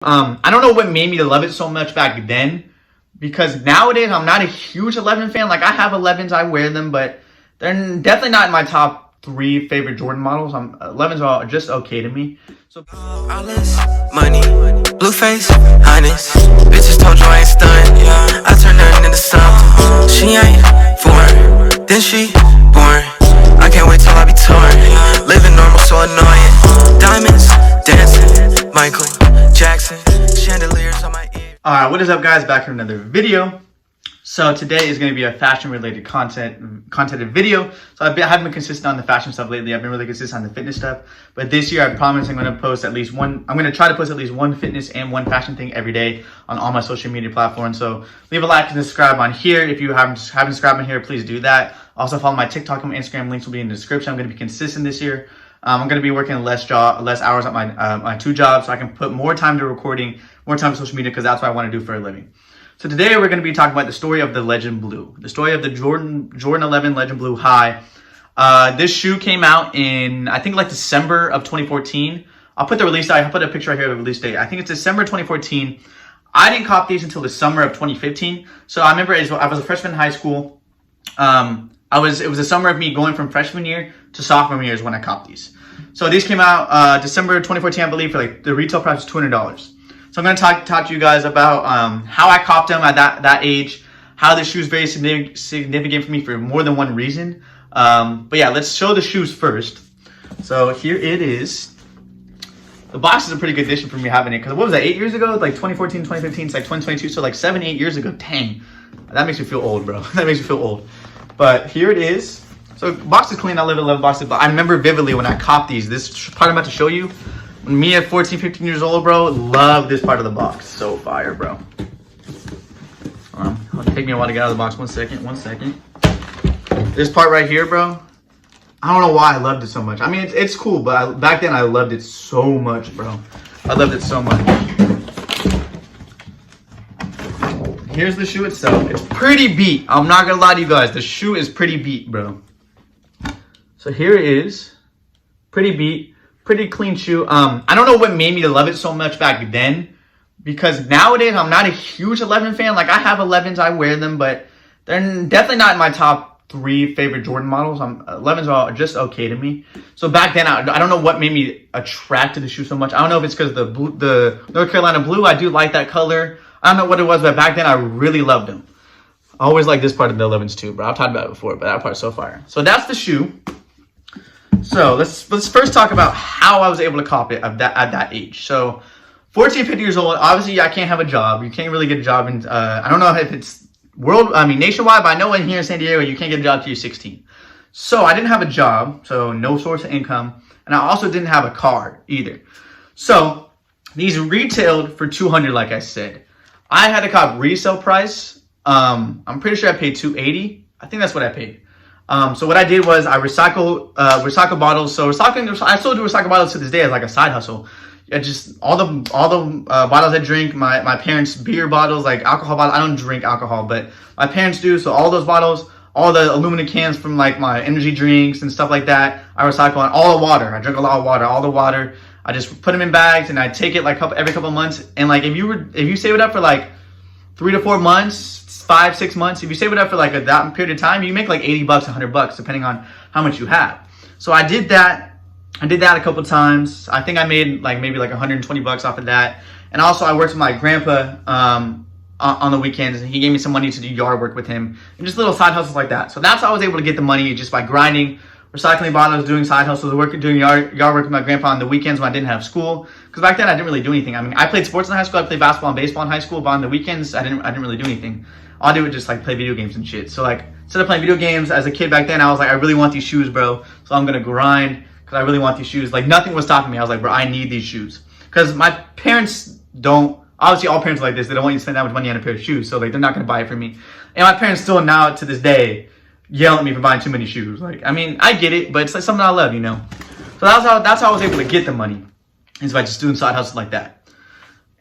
I don't know what made me to love it so much back then, because nowadays I'm not a huge 11 fan. Like, I have 11s, I wear them, but they're definitely not in my top 3 favorite Jordan models. 11s are just okay to me. So money, blue face, honest. Bitches told you I ain't stunned. Yeah, I turned nothing into something. She ain't foreign, then she born. I can't wait till I be torn. Living normal, so annoying. Diamonds, dancing, Michael Jackson, chandeliers on my ear. Alright, what is up, guys? Back for another video. So today is going to be a fashion related content video. So I haven't been consistent on the fashion stuff lately. I've been really consistent on the fitness stuff. But this year I promise I'm going to post at least one. I'm going to try to post at least one fitness and one fashion thing every day on all my social media platforms. So leave a like and subscribe on here. If you haven't subscribed on here, please do that. Also follow my TikTok and my Instagram. Links will be in the description. I'm going to be consistent this year. I'm going to be working less hours at my 2 jobs, so I can put more time to recording, more time to social media, because that's what I want to do for a living. So today we're going to be talking about the story of the Legend Blue, the story of the Jordan 11 Legend Blue High. This shoe came out in, I think, like December of 2014. I'll put the release date. I'll put a picture right here of the release date. I think it's December 2014. I didn't cop these until the summer of 2015. So I remember I was a freshman in high school. It was the summer of me going from freshman year to sophomore year is when I copped these. So these came out December 2014, I believe, for like the retail price was $200. So I'm going to talk to you guys about how I copped them at that age, how the shoe is very significant for me for more than one reason. But yeah, let's show the shoes first. So here it is. The box is a pretty good addition for me having it, because what was that, 8 years ago? Like 2014, 2015, it's like 2022, so like 7-8 years ago. Dang, that makes me feel old, bro. That makes me feel old. But here it is. So box is clean. I live in 11 boxes, but I remember vividly when I copped these. This part I'm about to show you. Me at 14, 15 years old, bro, love this part of the box. So fire, bro. It'll take me a while to get out of the box. One second. This part right here, bro. I don't know why I loved it so much. I mean, it's cool, but back then I loved it so much, bro. I loved it so much. Here's the shoe itself. It's pretty beat. I'm not gonna lie to you guys. The shoe is pretty beat, bro. So here it is. Pretty beat. Pretty clean shoe. I don't know what made me to love it so much back then, because nowadays I'm not a huge 11 fan. Like, I have 11s, I wear them, but they're definitely not in my top 3 favorite Jordan models. 11s are just okay to me. So back then, I don't know what made me attracted to the shoe so much. I don't know if it's because the North Carolina blue. I do like that color. I don't know what it was, but back then I really loved them. I always like this part of the 11s too, bro. I've talked about it before, but that part's so fire. So that's the shoe. So let's first talk about how I was able to cop it at that age. So 14, 15 years old, obviously I can't have a job. You can't really get a job in, I don't know if it's nationwide, but I know in here in San Diego, you can't get a job till you're 16. So I didn't have a job, so no source of income. And I also didn't have a car either. So these retailed for $200, like I said. I had to cop resale price. I'm pretty sure I paid $280. I think that's what I paid. So what I did was I recycle bottles. So I still do recycle bottles to this day as like a side hustle. Just all the bottles I drink, my parents' beer bottles, like alcohol bottles. I don't drink alcohol, but my parents do. So all those bottles, all the aluminum cans from like my energy drinks and stuff like that, I recycle. And all the water, I drink a lot of water. All the water, I just put them in bags and I take it like every couple of months. And like if you save it up for like 3 to 4 months, 5, 6 months, if you save it up for like that period of time, you make like $80, $100, depending on how much you have. So I did that. I did that a couple times. I think I made like maybe like $120 off of that. And also I worked with my grandpa on the weekends, and he gave me some money to do yard work with him and just little side hustles like that. So that's how I was able to get the money, just by grinding, recycling bottles, doing side hustles, doing yard work with my grandpa on the weekends when I didn't have school. Because back then I didn't really do anything. I mean, I played sports in high school. I played basketball and baseball in high school, but on the weekends I didn't really do anything. All I did was just like play video games and shit. So like instead of playing video games as a kid back then, I was like, I really want these shoes, bro. So I'm gonna grind because I really want these shoes. Like nothing was stopping me. I was like, bro, I need these shoes. Because my parents don't, obviously all parents are like this. They don't want you to spend that much money on a pair of shoes. So like they're not gonna buy it for me. And my parents still now to this day yell at me for buying too many shoes. Like, I mean, I get it, but it's like something I love, you know? So that's how I was able to get the money, is by just doing side hustles like that.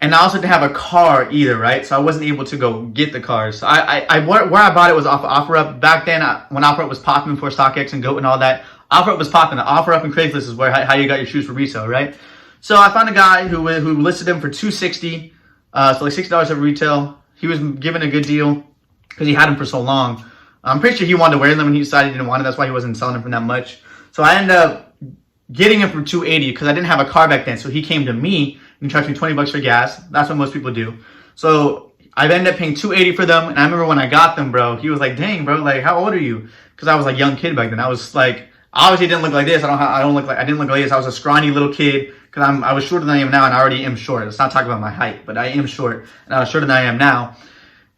And I also didn't have a car either, right? So I wasn't able to go get the cars. So where I bought it was off of OfferUp. Back then, when OfferUp was popping before StockX and GOAT and all that, OfferUp was popping. The OfferUp and Craigslist is how you got your shoes for resale, right? So I found a guy who listed them for $260, so like $60 at retail. He was given a good deal because he had them for so long. I'm pretty sure he wanted to wear them and he decided he didn't want it. That's why he wasn't selling them for that much. So I ended up getting him for $280 because I didn't have a car back then. So he came to me and charged me $20 for gas. That's what most people do. So I ended up paying $280 for them. And I remember when I got them, bro, he was like, "Dang, bro, like, how old are you?" Because I was like a young kid back then. I was like, obviously didn't look like this. I didn't look like this. I was a scrawny little kid because I was shorter than I am now, and I already am short. Let's not talk about my height, but I am short, and I was shorter than I am now.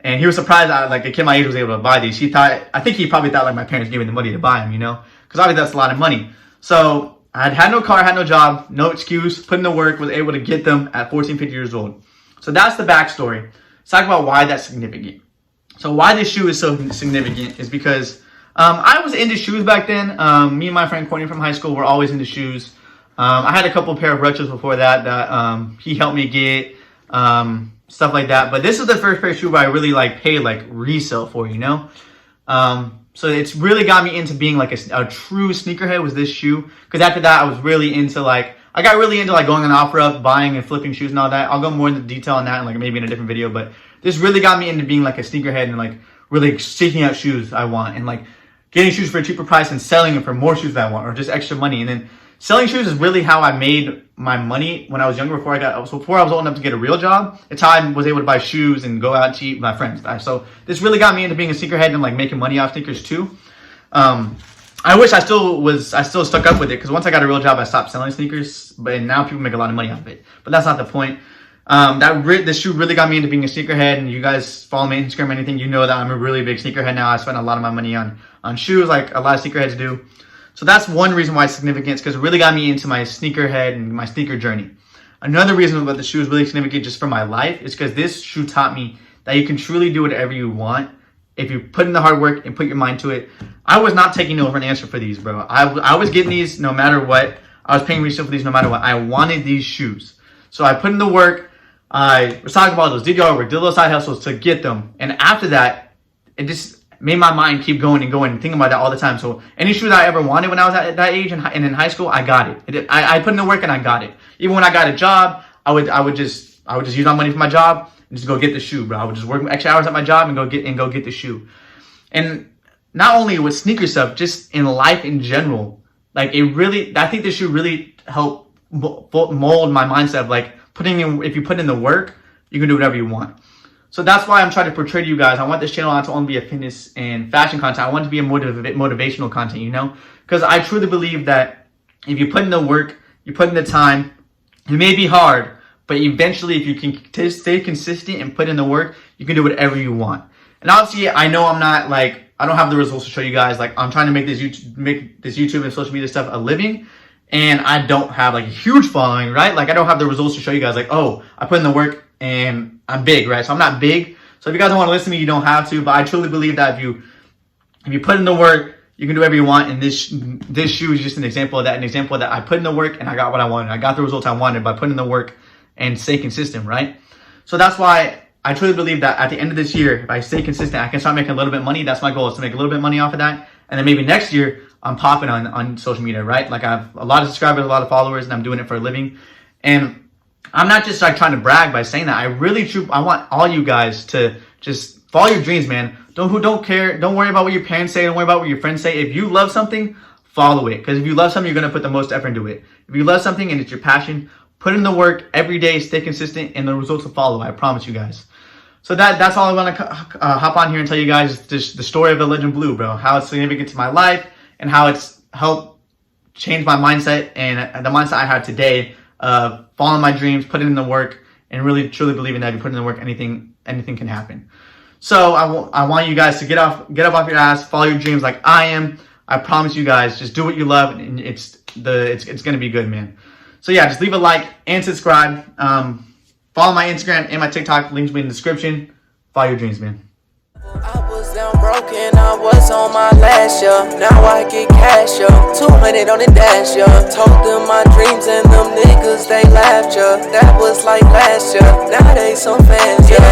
And he was surprised that like a kid my age was able to buy these. I think he probably thought like my parents gave me the money to buy them, you know, because obviously that's a lot of money. So I had no car, had no job, no excuse, put in the work, was able to get them at 14, 15 years old. So that's the backstory. Let's talk about why that's significant. So why this shoe is so significant is because I was into shoes back then. Me and my friend Courtney from high school were always into shoes. I had a couple pair of retros before that he helped me get, stuff like that. But this is the first pair of shoes where I really like paid like resale for, you know. So it's really got me into being like a true sneakerhead was this shoe. Because after that, I was really into like, I got really into like going on OfferUp, buying and flipping shoes and all that. I'll go more into detail on that and like maybe in a different video. But this really got me into being like a sneakerhead and like really seeking out shoes I want and like getting shoes for a cheaper price and selling them for more shoes that I want or just extra money. And then selling shoes is really how I made my money when I was younger. Before I was old enough to get a real job, it's how I was able to buy shoes and go out to eat with my friends. So this really got me into being a sneakerhead and like making money off sneakers too. I wish I still stuck up with it because once I got a real job, I stopped selling sneakers. But now people make a lot of money off it. But that's not the point. This shoe really got me into being a sneakerhead. And you guys follow me on Instagram or anything, you know that I'm a really big sneakerhead now. I spend a lot of my money on shoes like a lot of sneakerheads do. So that's one reason why it's significant, because it really got me into my sneakerhead and my sneaker journey. Another reason why the shoe is really significant just for my life is because this shoe taught me that you can truly do whatever you want if you put in the hard work and put your mind to it. I was not taking no for an answer for these, bro. I was getting these no matter what. I was paying resale for these no matter what. I wanted these shoes. So I put in the work. I was talking about those, did yard work, did those side hustles to get them. And after that, it just made my mind keep going and going and thinking about that all the time. So any shoe that I ever wanted when I was at that age and in high school, I got it. I put in the work and I got it. Even when I got a job, I would just use my money for my job and just go get the shoe, bro. I would just work extra hours at my job and go get the shoe. And not only with sneaker stuff, just in life in general, like I think this shoe really helped mold my mindset of like if you put in the work, you can do whatever you want. So that's why I'm trying to portray to you guys. I want this channel not to only be a fitness and fashion content. I want it to be a motivational content, you know? Because I truly believe that if you put in the work, you put in the time, it may be hard, but eventually if you can stay consistent and put in the work, you can do whatever you want. And obviously, I know I don't have the results to show you guys. Like, I'm trying to make this YouTube and social media stuff a living. And I don't have like a huge following, right? Like, I don't have the results to show you guys like, oh, I put in the work and I'm big, right? So I'm not big. So if you guys don't want to listen to me, you don't have to. But I truly believe that if you put in the work, you can do whatever you want. And this shoe is just an example of that. An example of that. I put in the work and I got what I wanted. I got the results I wanted by putting in the work and stay consistent, right? So that's why I truly believe that at the end of this year, if I stay consistent, I can start making a little bit of money. That's my goal, is to make a little bit of money off of that. And then maybe next year, I'm popping on social media, right? Like, I have a lot of subscribers, a lot of followers, and I'm doing it for a living. And I'm not just like trying to brag by saying that. I want all you guys to just follow your dreams, man. Don't care. Don't worry about what your parents say. Don't worry about what your friends say. If you love something, follow it. Because if you love something, you're going to put the most effort into it. If you love something and it's your passion, put in the work every day, stay consistent, and the results will follow. I promise you guys. So that's all I want to hop on here and tell you guys, just the story of the Legend Blue, bro. How it's significant to my life and how it's helped change my mindset and the mindset I have today of following my dreams, putting in the work, and really truly believing that if you put in the work, anything can happen. So I want you guys to get up off your ass, follow your dreams like I am. I promise you guys, just do what you love, and it's gonna be good, man. So yeah, just leave a like and subscribe. Follow my Instagram and my TikTok. Links will be in the description. Follow your dreams, man. I was down broken, I was on my last year. Now I get cash, yeah. 200 on the dash, yeah. Told them my dreams and them niggas, they laughed, yeah. That was like last year. Now they some fans, yeah.